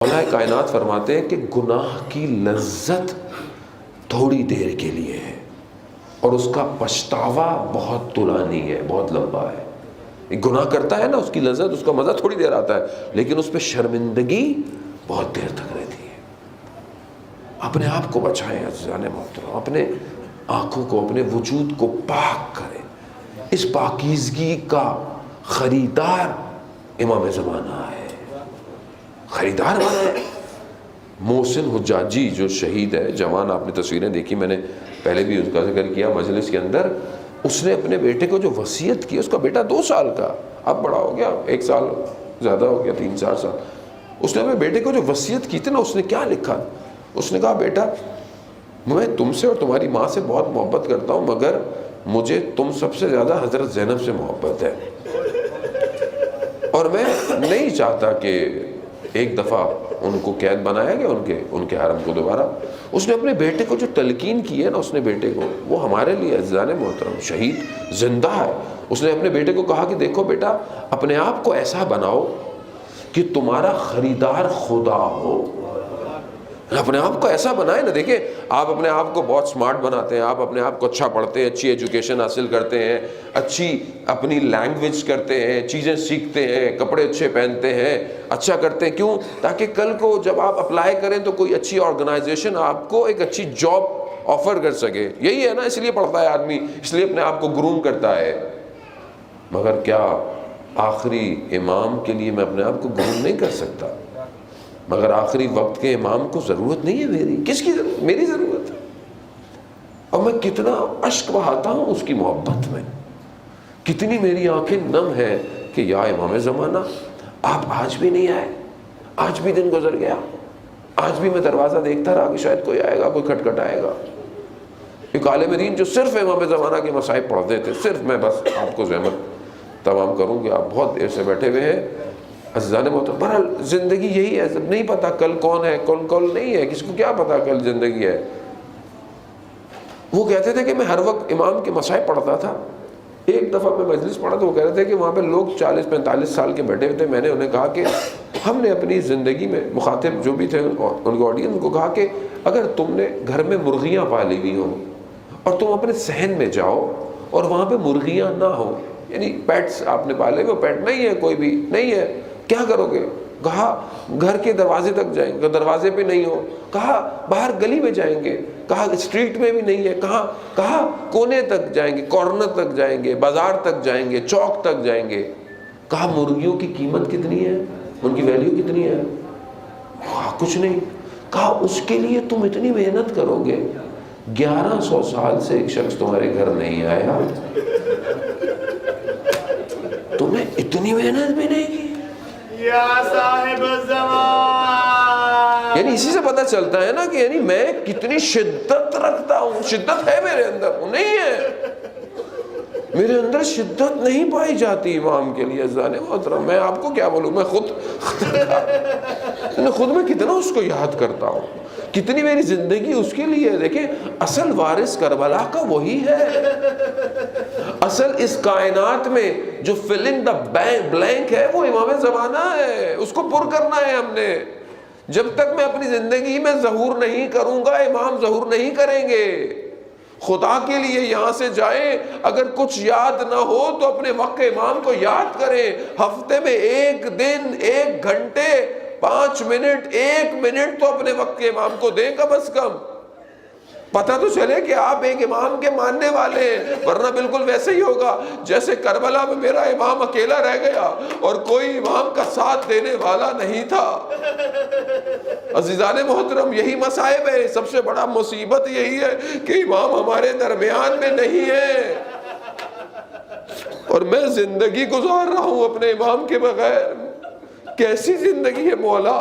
مولا کائنات فرماتے ہیں کہ گناہ کی لذت تھوڑی دیر کے لیے ہے اور اس کا پچھتاوا بہت طولانی ہے، بہت لمبا ہے۔ ایک گناہ کرتا ہے نا، اس کی لذت، اس کا مزہ تھوڑی دیر آتا ہے، لیکن اس پہ شرمندگی بہت دیر تک رہتی ہے۔ اپنے آپ کو بچائیں عزیزان محترم، اپنے آنکھوں کو، اپنے وجود کو پاک کریں۔ اس پاکیزگی کا خریدار امام زمانہ ہے، خریدار بنا ہے۔ محسن حجاجی جو شہید ہے، جوان، آپ نے تصویریں دیکھی، میں نے پہلے بھی اس کا ذکر کیا مجلس کے اندر۔ اس نے اپنے بیٹے کو جو وصیت کی، اس کا بیٹا 2 سال کا، اب بڑا ہو گیا، 1 سال زیادہ ہو گیا، 3-4 سال۔ اس نے اپنے بیٹے کو جو وصیت کی تھی نا، اس نے کیا لکھا؟ اس نے کہا، بیٹا میں تم سے اور تمہاری ماں سے بہت محبت کرتا ہوں، مگر مجھے تم سب سے زیادہ حضرت زینب سے محبت ہے، اور میں نہیں چاہتا کہ ایک دفعہ ان کو قید بنایا گیا ان کے حرم کو دوبارہ۔ اس نے اپنے بیٹے کو جو تلقین کی ہے نا، اس نے بیٹے کو، وہ ہمارے لیے عزیزان محترم شہید زندہ ہے۔ اس نے اپنے بیٹے کو کہا کہ دیکھو بیٹا، اپنے آپ کو ایسا بناؤ کہ تمہارا خریدار خدا ہو۔ اپنے آپ کو ایسا بنائے نا، دیکھیں آپ اپنے آپ کو بہت سمارٹ بناتے ہیں، آپ اپنے آپ کو اچھا پڑھتے ہیں، اچھی ایجوکیشن حاصل کرتے ہیں، اچھی اپنی لینگویج کرتے ہیں، چیزیں سیکھتے ہیں، کپڑے اچھے پہنتے ہیں، اچھا کرتے ہیں، کیوں؟ تاکہ کل کو جب آپ اپلائی کریں تو کوئی اچھی آرگنائزیشن آپ کو ایک اچھی جاب آفر کر سکے۔ یہی ہے نا، اس لیے پڑھتا ہے آدمی، اس لیے اپنے آپ کو گروم کرتا ہے۔ مگر کیا آخری امام کے لیے میں اپنے آپ کو گروم نہیں کر سکتا؟ مگر آخری وقت کے امام کو ضرورت نہیں ہے میری، کس کی ضرورت؟ میری ضرورت ہے۔ اور میں کتنا اشک بہاتا ہوں اس کی محبت میں، کتنی میری آنکھیں نم ہیں کہ یا امام زمانہ آپ آج بھی نہیں آئے، آج بھی دن گزر گیا، آج بھی میں دروازہ دیکھتا رہا کہ شاید کوئی آئے گا، کوئی کھٹکھٹ آئے گا۔ ایک عالم دین جو صرف امام زمانہ کے مصائب پڑھتے تھے، صرف، میں بس آپ کو زحمت تمام کروں کہ آپ بہت دیر سے بیٹھے ہوئے ہیں عزیزان محترم۔ بہرحال زندگی یہی ہے، نہیں پتا کل کون ہے، کون نہیں ہے، کس کو کیا پتا کل زندگی ہے۔ وہ کہتے تھے کہ میں ہر وقت امام کے مصائب پڑھتا تھا۔ ایک دفعہ میں مجلس پڑھا تو وہ کہہ رہے تھے کہ وہاں پہ لوگ 40-45 سال کے بیٹھے ہوئے تھے۔ میں نے انہیں کہا کہ ہم نے اپنی زندگی میں، مخاطب جو بھی تھے ان کو آڈینس، ان کو کہا کہ اگر تم نے گھر میں مرغیاں پالی ہوئی ہوں اور تم اپنے صحن میں جاؤ اور وہاں پہ مرغیاں نہ ہوں، یعنی پیٹس آپ نے پالے ہوئے، پیٹ نہیں ہے، کوئی بھی نہیں ہے، کیا کرو گے؟ کہا گھر کے دروازے تک جائیں گے، دروازے پہ نہیں ہو، کہا باہر گلی میں جائیں گے، کہا اسٹریٹ میں بھی نہیں ہے، کہا کونے تک جائیں گے، کارنر تک جائیں گے، بازار تک جائیں گے، چوک تک جائیں گے۔ کہا مرغیوں کی قیمت کتنی ہے، ان کی ویلیو کتنی ہے؟ کہا کچھ نہیں۔ کہا اس کے لیے تم اتنی محنت کرو گے، 1100 سال سے ایک شخص تمہارے گھر نہیں آیا، تمہیں اتنی محنت بھی نہیں کی؟ یا صاحب الزمان، یعنی اسی سے پتہ چلتا ہے نا کہ یعنی میں کتنی شدت رکھتا ہوں۔ شدت ہے میرے اندر؟ نہیں ہے، میرے اندر شدت نہیں پائی جاتی امام کے لیے عزیزان محترم۔ میں آپ کو کیا بولوں، میں خود میں کتنا اس کو یاد کرتا ہوں، کتنی میری زندگی اس کے لیے۔ دیکھیں اصل وارث کربلا کا وہی ہے، اصل اس کائنات میں جو فل ان دا بلینک ہے وہ امام زمانہ ہے، اس کو پر کرنا ہے ہم نے۔ جب تک میں اپنی زندگی میں ظہور نہیں کروں گا، امام ظہور نہیں کریں گے۔ خدا کے لیے یہاں سے جائیں، اگر کچھ یاد نہ ہو تو اپنے وقت امام کو یاد کریں۔ ہفتے میں 1 دن، 1 گھنٹے، 5 منٹ، 1 منٹ تو اپنے وقت کے امام کو دیں کم از کم، پتہ تو چلے کہ آپ ایک امام کے ماننے والے ہیں۔ ورنہ بالکل ویسے ہی ہوگا جیسے کربلا میں میرا امام اکیلا رہ گیا اور کوئی امام کا ساتھ دینے والا نہیں تھا۔ عزیزان محترم یہی مصائب ہے، سب سے بڑا مصیبت یہی ہے کہ امام ہمارے درمیان میں نہیں ہے، اور میں زندگی گزار رہا ہوں اپنے امام کے بغیر۔ کیسی زندگی ہے مولا،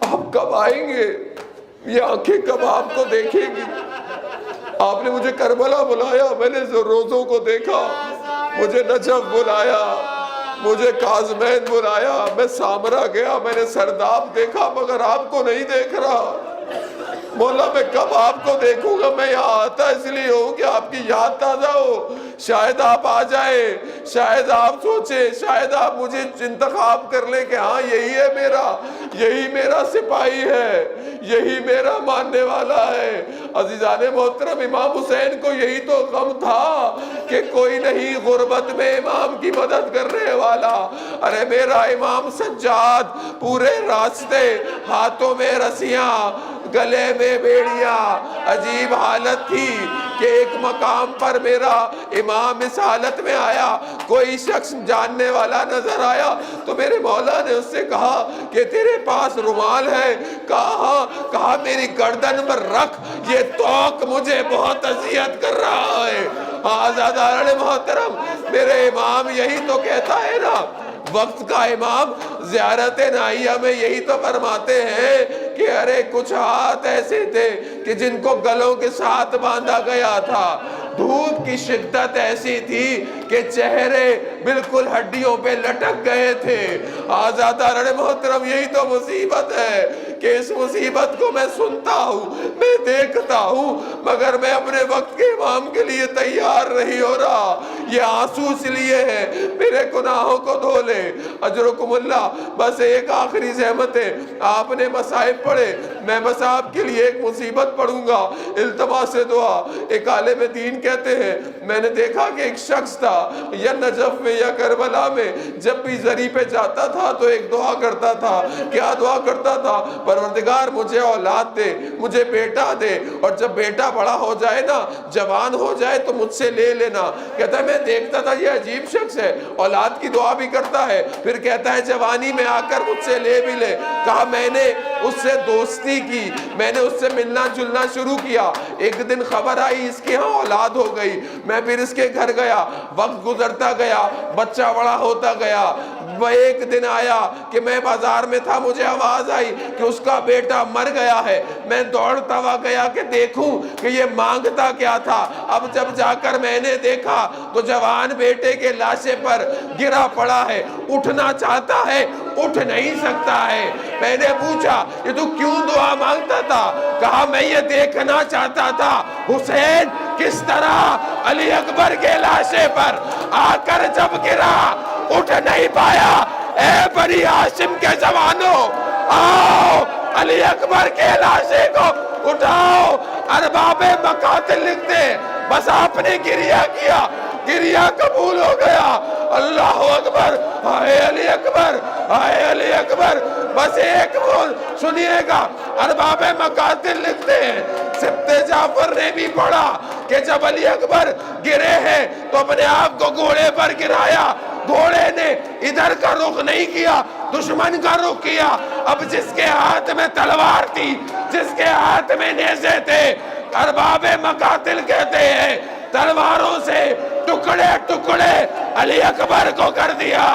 آپ کب آئیں گے؟ یہ آنکھیں کب آپ کو دیکھیں گی؟ آپ نے مجھے کربلا بلایا، میں نے روزوں کو دیکھا، مجھے نجف بلایا، مجھے کاظمین بلایا، میں سامرا گیا، میں نے سرداب دیکھا، مگر آپ کو نہیں دیکھ رہا۔ مولا میں کب آپ کو دیکھوں گا؟ میں یہاں آتا اس لیے ہوں کہ آپ کی یاد تازہ ہو، شاید آپ آ جائے، شاید آپ سوچیں، شاید آپ مجھے انتخاب کر لیں کہ ہاں یہی ہے یہی میرا سپاہی ہے، یہی میرا ماننے والا ہے۔ عزیزان محترم، امام حسین کو یہی تو غم تھا کہ کوئی نہیں غربت میں امام کی مدد کرنے والا۔ ارے میرا امام سجاد پورے راستے ہاتھوں میں رسیاں، گلے میں بیڑیاں، عجیب حالت تھی کہ ایک مقام پر میرا امام اس حالت میں آیا، کوئی شخص جاننے والا نظر آیا تو میرے مولا نے اس سے کہا کہ تیرے پاس رومال ہے؟ کہا میری گردن پر رکھ، یہ توق مجھے بہت اذیت کر رہا ہے۔ آزاداران محترم، میرے امام یہی تو کہتا ہے نا، وقت کا امام زیارت نائیہ میں یہی تو فرماتے ہیں کہ ارے کچھ ہاتھ ایسے تھے کہ جن کو گلوں کے ساتھ باندھا گیا تھا، دھوپ کی شدت ایسی تھی کہ چہرے بالکل ہڈیوں پہ لٹک گئے تھے۔ آزاداران محترم، یہی تو مصیبت ہے کہ اس مصیبت کو میں سنتا ہوں، میں دیکھتا ہوں، مگر میں اپنے وقت کے امام کے لیے تیار نہیں ہو رہا۔ یہ آنسو اس لیے ہے میرے گناہوں کو دھو لے۔ اجرکم اللہ۔ بس ایک آخری زحمت ہے، آپ نے مصائب پڑھے، میں بس آپ کے لیے ایک مصیبت پڑھوں گا، التماس دعا۔ ایک عالم دین کہتے ہیں میں نے دیکھا کہ ایک شخص تھا یا نجف میں یا کربلا میں، جب بھی زری پہ جاتا تھا تو ایک دعا کرتا تھا۔ کیا دعا کرتا تھا؟ پروردگار مجھے اولاد دے، مجھے بیٹا دے، اور جب بیٹا بڑا ہو جائے نا، جوان ہو جائے تو مجھ سے لے لینا۔ کہتا ہے میں دیکھتا تھا یہ عجیب شخص ہے، اولاد کی دعا بھی کرتا ہے، پھر کہتا ہے جوانی میں آ کر مجھ سے لے بھی لے۔ کہا میں نے اس سے دوستی کی، میں نے اس سے ملنا جلنا شروع کیا۔ ایک دن خبر آئی اس کے ہاں اولاد ہو گئی، میں پھر اس کے گھر گیا، وقت گزرتا گیا، بچہ بڑا ہوتا گیا۔ وہ ایک دن آیا کہ میں بازار میں تھا، مجھے آواز آئی کہ اس کا بیٹا مر گیا ہے۔ میں دوڑتا ہوا گیا کہ دیکھوں کہ یہ مانگتا کیا تھا۔ اب جب جا کر میں نے دیکھا تو جوان بیٹے کے لاشے پر گرا پڑا ہے، اٹھنا چاہتا ہے، اٹھ نہیں سکتا ہے۔ میں نے پوچھا یہ تو کیوں دعا مانگتا تھا؟ کہا میں یہ دیکھنا چاہتا تھا حسین کس طرح علی اکبر کے لاشے پر آ کر جب گرا اٹھ نہیں پایا۔ اے بنی ہاشم کے جوانوں، آؤ علی اکبر کے لاشے کو اٹھاؤ۔ ارباب مقاتل لکھتے بس آپ نے گریہ کیا، گریہ قبول ہو گیا۔ اللہ اکبر، ہائے علی اکبر، ہائے علی اکبر۔ بس ایک بول سنیے گا، ارباب مقاتل لکھتے ہیں سبت جعفر نے بھی پڑھا کہ جب علی اکبر گرے ہیں تو اپنے آپ کو گھوڑے پر گرایا، گھوڑے نے ادھر کا رخ نہیں کیا، دشمن کا رخ کیا۔ اب جس کے ہاتھ میں تلوار تھی، جس کے ہاتھ میں نیزے تھے، ارباب مقاتل کہتے ہیں تلواروں سے ٹکڑے ٹکڑے علی اکبر کو کر دیا۔